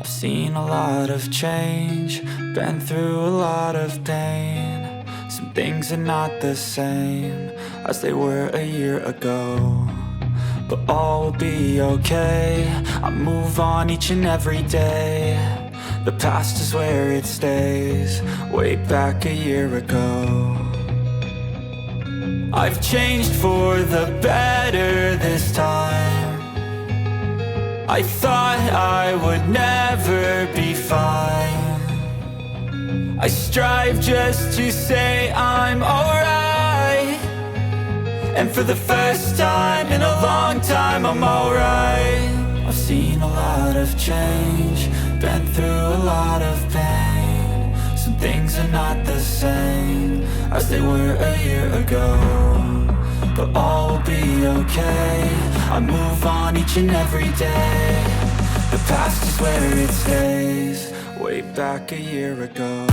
I've seen a lot of change, been through a lot of pain. Some things are not the same as they were a year ago, but all will be okay. I move on each and every day. The past is where it stays, way back a year ago. I've changed for the better this time. I thought I would never be fine. I strive just to say I'm alright, and for the first time in a long time I'm alright. I've seen a lot of change, been through a lot of pain. Some things are not the same as they were a year ago, but all will be okay. I move on each and every day. The past is where it stays, way back a year ago.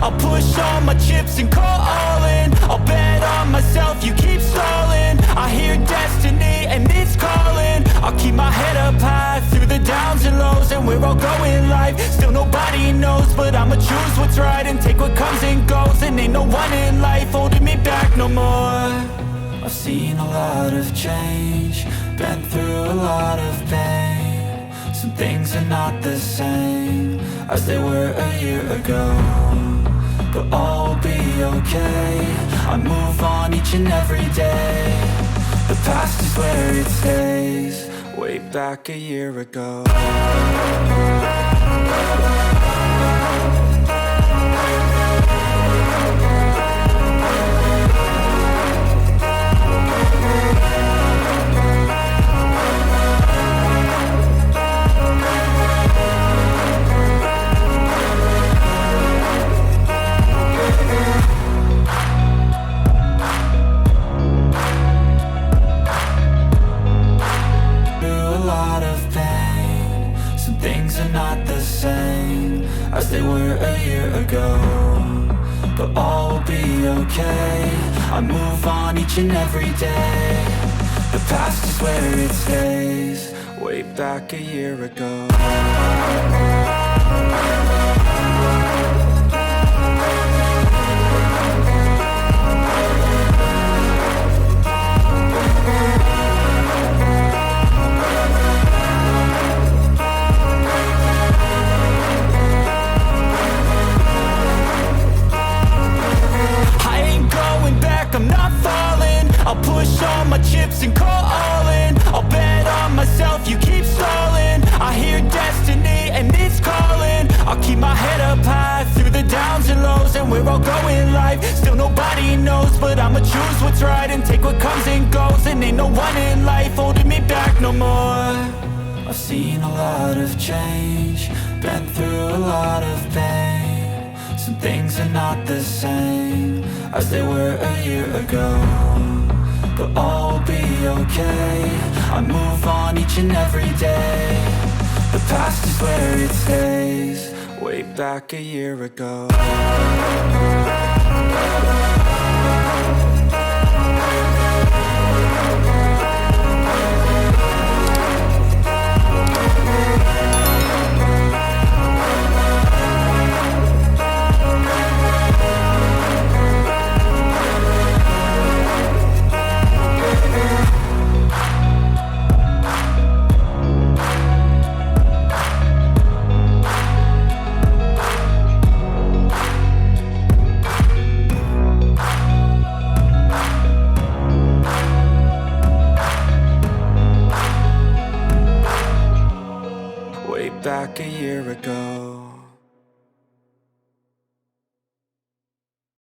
I'll push all my chips and call all in. I'll bet on myself, you keep stalling. I hear destiny and it's calling. I'll keep my head up high through the downs and lows, and we're all going live. Still nobody knows, but I'ma choose what's right and take what comes and goes. And ain't no one in life holding me back no more. I've seen a lot of change, been through a lot of pain. Some things are not the same as they were a year ago, but all will be okay. I move on each and every day. The past is where it stays, way back a year ago. As they were a year ago, but all will be okay. I move on each and every day. The past is where it stays, way back a year ago. I'll push all my chips and call all in. I'll bet on myself, you keep stalling. I hear destiny and it's calling. I'll keep my head up high through the downs and lows, and we're all going live. Still nobody knows, but I'ma choose what's right and take what comes and goes. And ain't no one in life holding me back no more. I've seen a lot of change, been through a lot of pain. Some things are not the same as they were a year ago, but all will be okay. I move on each and every day. The past is where it stays, way back a year ago. Back a year ago.